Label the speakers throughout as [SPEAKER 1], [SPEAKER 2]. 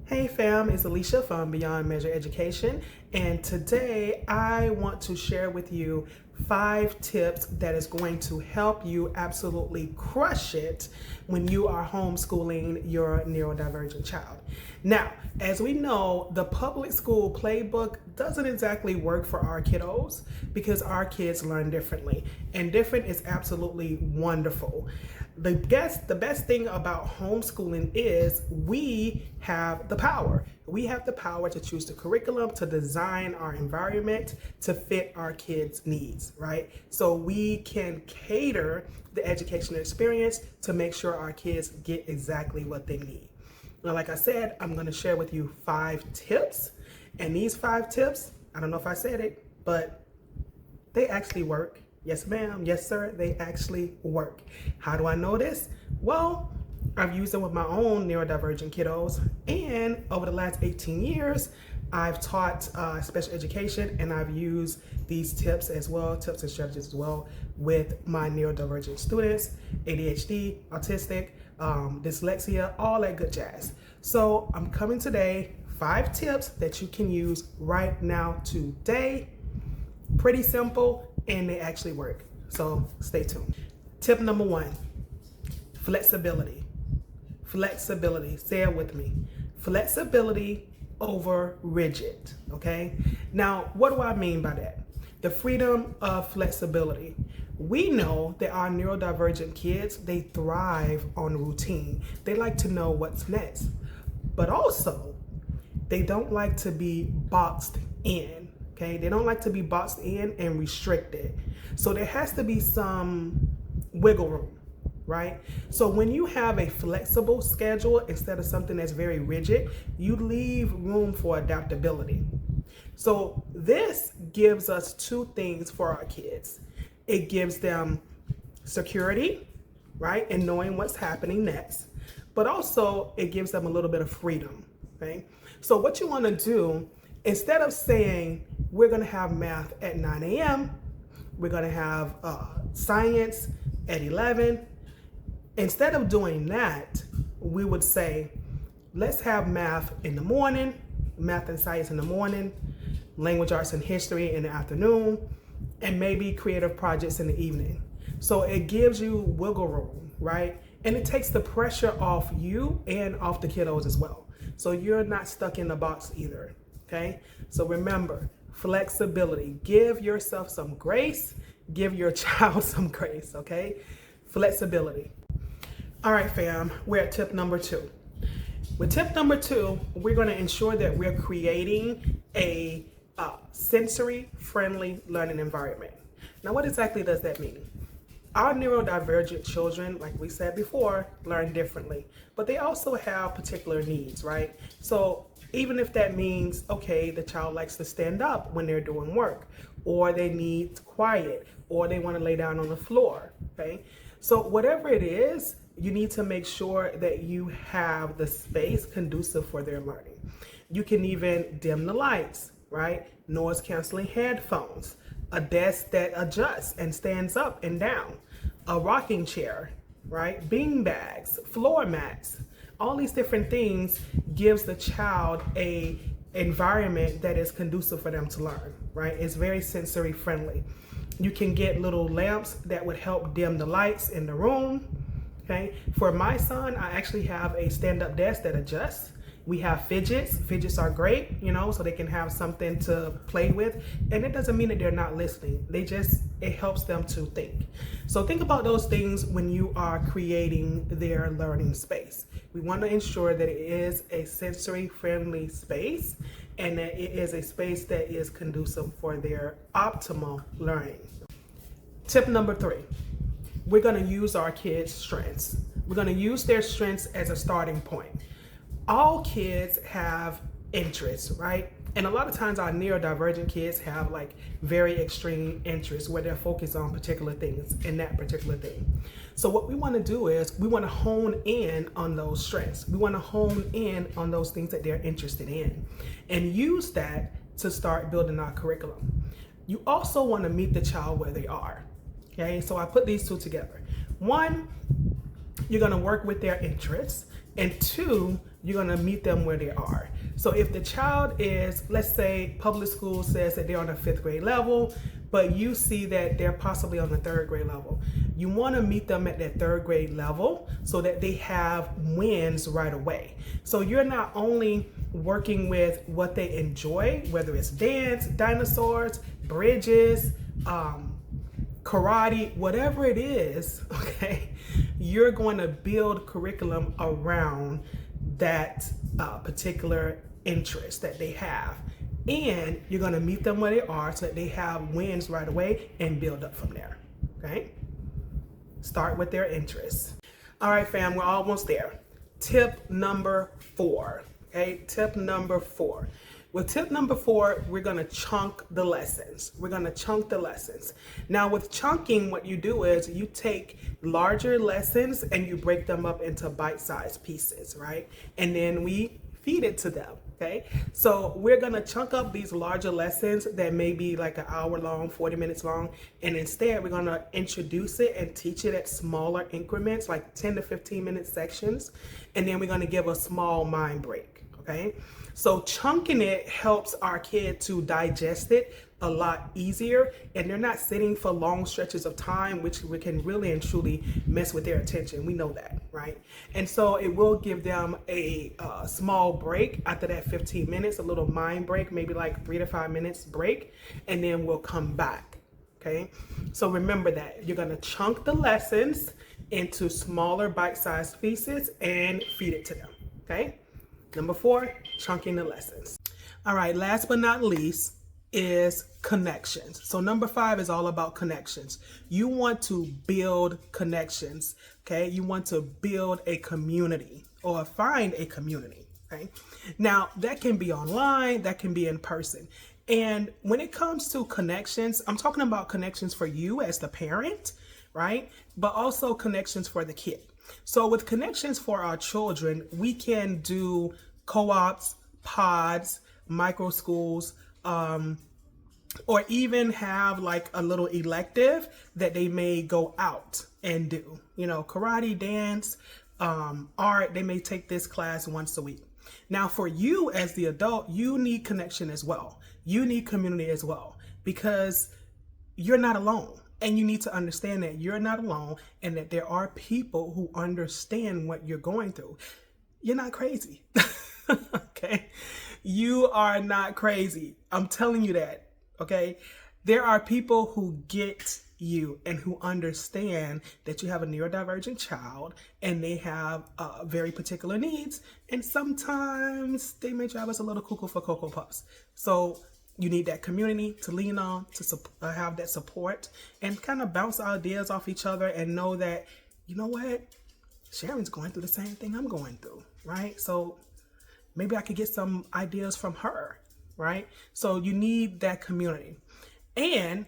[SPEAKER 1] Hey fam, it's Alicia from Beyond Measure Education, and today I want to share with you 5 tips that is going to help you absolutely crush it when you are homeschooling your neurodivergent child. Now, as we know, the public school playbook doesn't exactly work for our kiddos because our kids learn differently, and different is absolutely wonderful. The best thing about homeschooling is we have the power. We have the power to choose the curriculum, to design our environment to fit our kids' needs, right? So we can cater the educational experience to make sure our kids get exactly what they need. Now, like I said, I'm going to share with you 5 tips. And these 5 tips, I don't know if I said it, but they actually work. Yes, ma'am. Yes, sir. They actually work. How do I know this? Well, I've used them with my own neurodivergent kiddos. And over the last 18 years, I've taught special education, and I've used these tips as well, tips and strategies as well, with my neurodivergent students, ADHD, autistic, dyslexia, all that good jazz. So I'm coming today, 5 tips that you can use right now today. Pretty simple, and they actually work. So stay tuned. Tip number 1, flexibility. Flexibility, say it with me. Flexibility over rigid, okay? Now, what do I mean by that? The freedom of flexibility. We know that our neurodivergent kids, they thrive on routine. They like to know what's next, but also they don't like to be boxed in, okay? They don't like to be boxed in and restricted. So there has to be some wiggle room, right? So when you have a flexible schedule instead of something that's very rigid, you leave room for adaptability. So this gives us 2 things for our kids. It gives them security, right? And knowing what's happening next, but also it gives them a little bit of freedom, okay? So what you want to do, instead of saying we're going to have math at 9 a.m., we're going to have science at 11, instead of doing that, we would say, let's have math in the morning, math and science in the morning, language arts and history in the afternoon, and maybe creative projects in the evening. So it gives you wiggle room, right? And it takes the pressure off you and off the kiddos as well. So you're not stuck in the box either, okay? So remember, flexibility. Give yourself some grace. Give your child some grace, okay? Flexibility. All right, fam, we're at tip number 2. With tip number 2, we're going to ensure that we're creating a sensory-friendly learning environment. Now, what exactly does that mean? Our neurodivergent children, like we said before, learn differently, but they also have particular needs, right? So even if that means, okay, the child likes to stand up when they're doing work, or they need quiet, or they want to lay down on the floor, okay? So whatever it is, you need to make sure that you have the space conducive for their learning. You can even dim the lights, right? Noise canceling headphones, a desk that adjusts and stands up and down, a rocking chair, right? Bean bags, floor mats, all these different things gives the child a environment that is conducive for them to learn, right? It's very sensory friendly. You can get little lamps that would help dim the lights in the room, okay? For my son, I actually have a stand-up desk that adjusts. We have fidgets. Fidgets are great, you know, so they can have something to play with. And it doesn't mean that they're not listening. It helps them to think. So think about those things when you are creating their learning space. We want to ensure that it is a sensory-friendly space and that it is a space that is conducive for their optimal learning. Tip number 3, we're going to use our kids' strengths. We're going to use their strengths as a starting point. All kids have interests, right? And a lot of times our neurodivergent kids have like very extreme interests where they're focused on particular things in that particular thing. So what we want to do is we want to hone in on those strengths. We want to hone in on those things that they're interested in and use that to start building our curriculum. You also want to meet the child where they are. Okay, so I put these 2 together. 1, you're going to work with their interests. And 2, you're going to meet them where they are. So if the child is, let's say public school says that they're on a 5th grade level, but you see that they're possibly on the 3rd grade level, you want to meet them at that 3rd grade level so that they have wins right away. So you're not only working with what they enjoy, whether it's dance, dinosaurs, bridges, karate, whatever it is, okay, you're going to build curriculum around that particular interest that they have. And you're going to meet them where they are so that they have wins right away and build up from there, okay? Start with their interests. All right, fam, we're almost there. Tip number 4, okay? Tip number 4. With tip number 4, we're going to chunk the lessons. We're going to chunk the lessons. Now with chunking, what you do is you take larger lessons and you break them up into bite-sized pieces, right? And then we feed it to them, okay? So we're going to chunk up these larger lessons that may be like an hour long, 40 minutes long. And instead, we're going to introduce it and teach it at smaller increments, like 10 to 15 minute sections. And then we're going to give a small mind break, okay? So chunking it helps our kid to digest it a lot easier, and they're not sitting for long stretches of time, which we can really and truly mess with their attention. We know that, right? And so it will give them a small break after that 15 minutes, a little mind break, maybe like 3 to 5 minutes break, and then we'll come back, okay? So remember that you're gonna chunk the lessons into smaller bite-sized pieces and feed it to them, okay? Number 4, chunking the lessons. All right, last but not least is connections. So number 5 is all about connections. You want to build connections, okay? You want to build a community or find a community, okay? Now, that can be online, that can be in person. And when it comes to connections, I'm talking about connections for you as the parent, right? But also connections for the kid. So with connections for our children, we can do co-ops, pods, micro schools, or even have like a little elective that they may go out and do. You know, karate, dance, art, they may take this class once a week. Now for you as the adult, you need connection as well. You need community as well, because you're not alone. And you need to understand that you're not alone and that there are people who understand what you're going through. You're not crazy, okay? You are not crazy. I'm telling you that, okay? There are people who get you and who understand that you have a neurodivergent child and they have very particular needs. And sometimes they may drive us a little cuckoo for Cocoa Puffs. So you need that community to lean on, to have that support and kind of bounce ideas off each other and know that, you know what, Sharon's going through the same thing I'm going through, right? So maybe I could get some ideas from her, right? So you need that community. And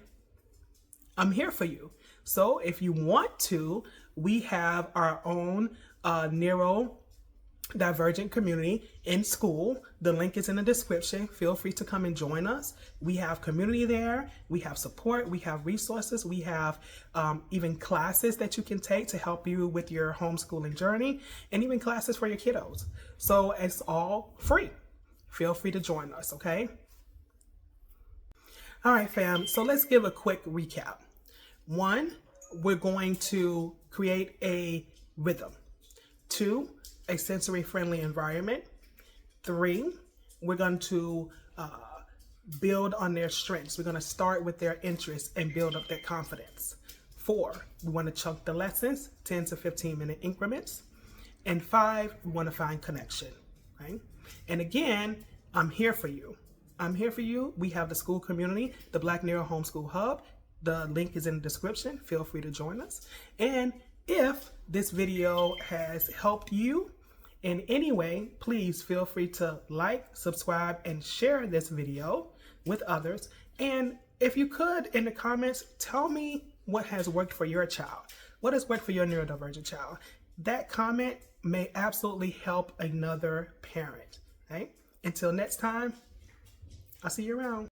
[SPEAKER 1] I'm here for you. So if you want to, we have our own neurodivergent community in school. The link is in the description. Feel free to come and join us. We have community there. We have support. We have resources. We have even classes that you can take to help you with your homeschooling journey, and even classes for your kiddos. So it's all free. Feel free to join us, okay? All right, fam. So let's give a quick recap. 1, we're going to create a rhythm. 2, a sensory-friendly environment. 3, we're going to build on their strengths. We're going to start with their interests and build up their confidence. 4, we want to chunk the lessons, 10 to 15 minute increments. And 5, we want to find connection, right? And again, I'm here for you. I'm here for you. We have the school community, the Black Neuro Homeschool Hub. The link is in the description. Feel free to join us. And if this video has helped you in any way, please feel free to like, subscribe, and share this video with others. And if you could, in the comments, tell me what has worked for your child. What has worked for your neurodivergent child? That comment may absolutely help another parent, right? Until next time, I'll see you around.